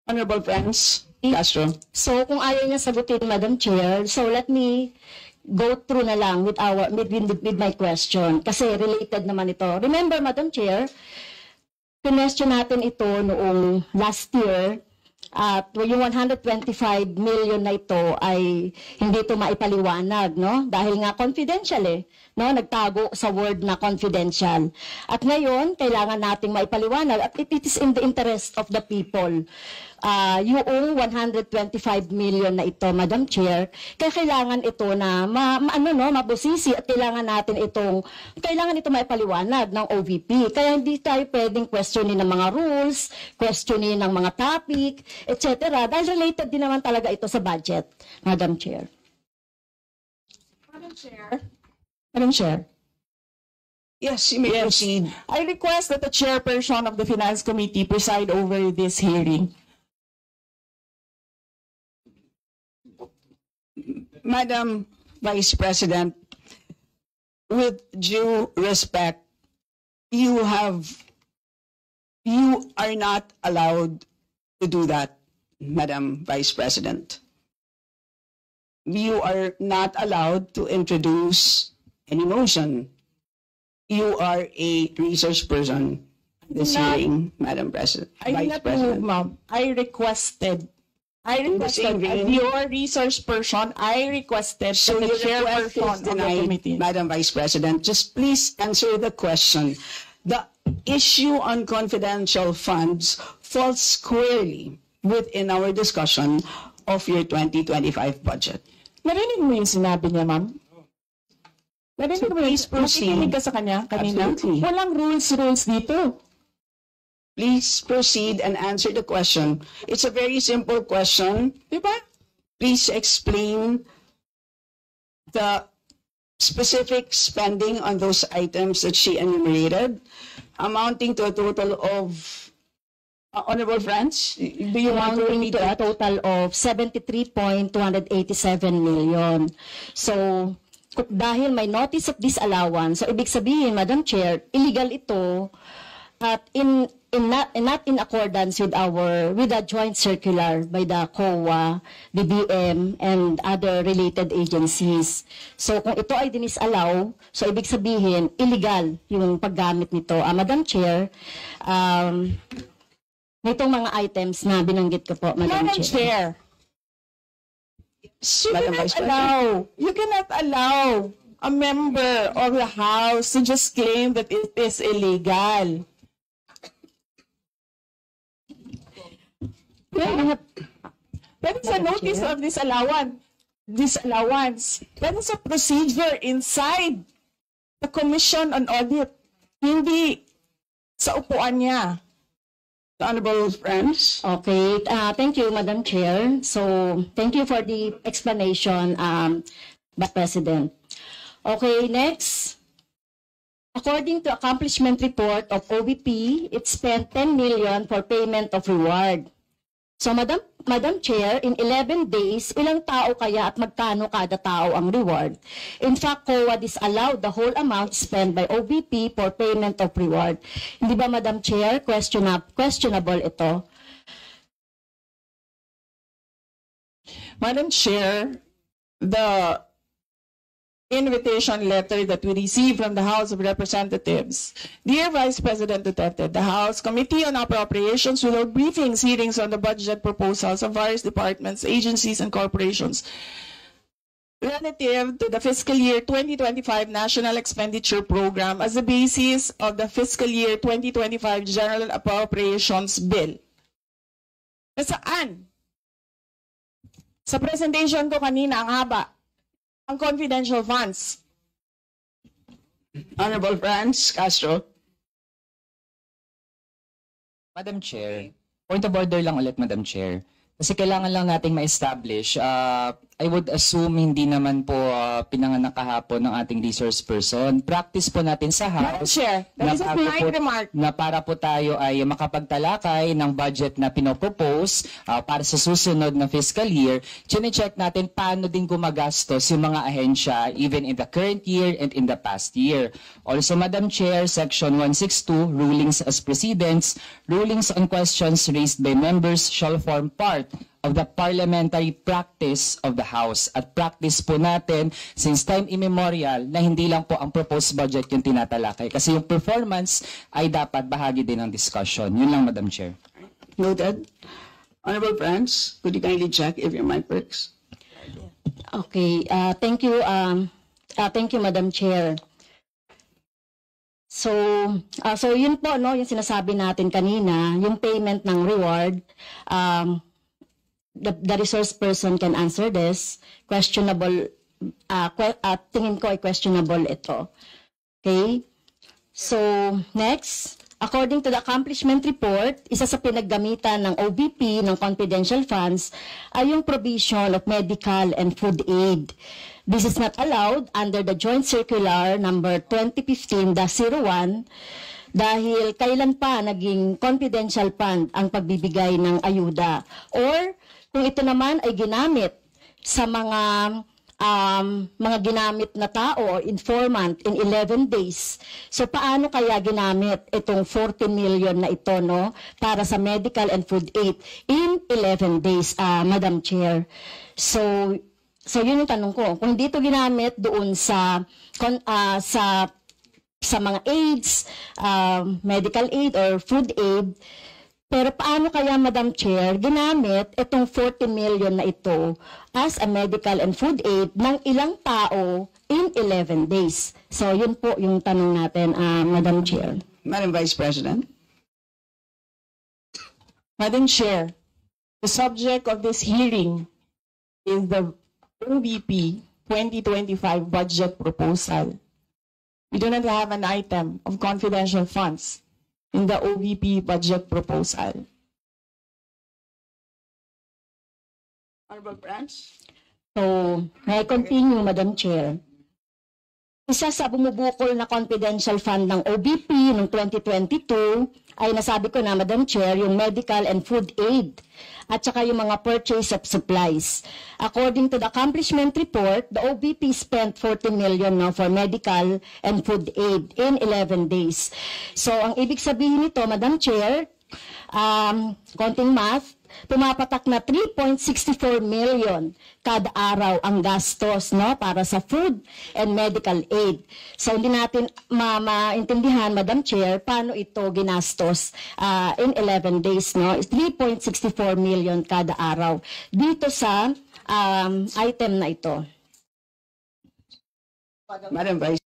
Honorable friends, Castro. So kung ayaw niya sagutin, Madam Chair, so let me go through na lang with my question kasi related naman ito. Remember, Madam Chair, question natin ito noong last year at yung 125 million na ito ay hindi ito maipaliwanag, no? Dahil nga confidential no? Nagtago sa word na confidential. At ngayon, kailangan nating maipaliwanag at it is in the interest of the people. Yung 125 million na ito, Madam Chair, kaya kailangan ito na mabusisi at kailangan ito maipaliwanag ng OVP. Kaya hindi tayo pwedeng questionin ng mga rules, questionin ng mga topic, etc. Dahil related din naman talaga ito sa budget, Madam Chair. Madam Chair. Yes, you may proceed. I request that the chairperson of the Finance Committee preside over this hearing. Madam Vice President, with due respect, you are not allowed to do that, Madam Vice President. You are not allowed to introduce any motion. You are a research person in this hearing, Madam President. I did not move, ma'am. I requested as your research person, I requested So that the your request chairperson is of the denied, committee. Madam Vice President. Just please answer the question. The issue on confidential funds falls squarely within our discussion of your 2025 budget. Narinig mo yung sinabi niya, ma'am? Narinig mo please proceed. Nakikinig ka sa kanya kanina? Absolutely. Walang rules dito. Please proceed and answer the question. It's a very simple question. Diba? Please explain the specific spending on those items that she enumerated, amounting to a total of, honorable friends, do you want to repeat To a that? total of 73.287 million. So, dahil may notice of disallowance, so ibig sabihin, Madam Chair, illegal ito at not in accordance with the joint circular by the COA, BBM, and other related agencies. So kung ito ay dinisallow, so ibig sabihin, illegal yung paggamit nito. Madam Chair, nitong mga items na binanggit ko po, Madam Chair. You cannot allow a member of the House to just claim that it is illegal. That is a notice of disallowance. That is a procedure inside the Commission on Audit. Hindi sa upuan niya. Honorable friends. Okay, thank you, Madam Chair. So, thank you for the explanation, Vice President. Okay, next. According to accomplishment report of OVP, it spent 10 million for payment of reward. So, Madam Chair, in 11 days, ilang tao kaya at magkano kada tao ang reward? In fact, COA disallowed the whole amount spent by OVP for payment of reward. Hindi ba, Madam Chair, questionable ito? Madam Chair, the invitation letter that we received from the House of Representatives. Dear Vice President Duterte, the House Committee on Appropriations will hold briefings, hearings on the budget proposals of various departments, agencies, and corporations relative to the fiscal year 2025 National Expenditure Program as the basis of the fiscal year 2025 General Appropriations Bill. Nasaan? Sa presentation ko kanina, ang haba. Ang confidential funds. Honorable friends, Castro. Madam Chair, point of order lang ulit, Madam Chair. Kasi kailangan lang nating ma-establish I would assume hindi naman po pinanganak kahapon ng ating resource person. Practice po natin sa Madam House Chair, that is a polite remark. na para po tayo ay makapagtalakay ng budget na pinopropose para sa susunod na fiscal year. Chine-check natin paano din gumagastos yung mga ahensya even in the current year and in the past year. Also, Madam Chair, Section 162, Rulings as Precedents, rulings on questions raised by members shall form part of the parliamentary practice of the House. At practice po natin since time immemorial na hindi lang po ang proposed budget yung tinatalakay. Kasi yung performance ay dapat bahagi din ng discussion. Yun lang, Madam Chair. Noted. Honorable friends, could you kindly check if your mic works? Okay, thank you, Madam Chair. So yun po, no, yung sinasabi natin kanina, yung payment ng reward, the resource person can answer this. Questionable, tingin ko ay questionable ito. Okay? So, next, according to the accomplishment report, isa sa pinaggamitan ng OBP ng confidential funds ay yung provision of medical and food aid. This is not allowed under the Joint Circular number 2015-01 dahil kailan pa naging confidential fund ang pagbibigay ng ayuda, or kung ito naman ay ginamit sa mga ginamit na tao or informant in 11 days. So paano kaya ginamit itong 40 million na ito, no, para sa medical and food aid in 11 days, Madam Chair? So yun yung tanong ko. Kung dito ginamit doon sa mga aids, medical aid or food aid, pero paano kaya, Madam Chair, ginamit itong 40 million na ito as a medical and food aid ng ilang tao in 11 days? So yun po yung tanong natin, Madam Chair. Madam Vice President. Madam Chair, the subject of this hearing is the OVP 2025 budget proposal. We do not have an item of confidential funds in the OVP budget proposal. Honorable friends. So, may I continue, Madam Chair? Isa sa bumubukol na confidential fund ng OBP noong 2022 ay nasabi ko na, Madam Chair, yung medical and food aid at saka yung mga purchase of supplies. According to the accomplishment report, the OBP spent 40 million now for medical and food aid in 11 days. So, ang ibig sabihin nito, Madam Chair, konting math, pumapatak na 3.64 million kada araw ang gastos, no, para sa food and medical aid. So hindi natin maintindihan, Madam Chair, paano ito ginastos in 11 days, no? 3.64 million kada araw dito sa item na ito. Madam Vice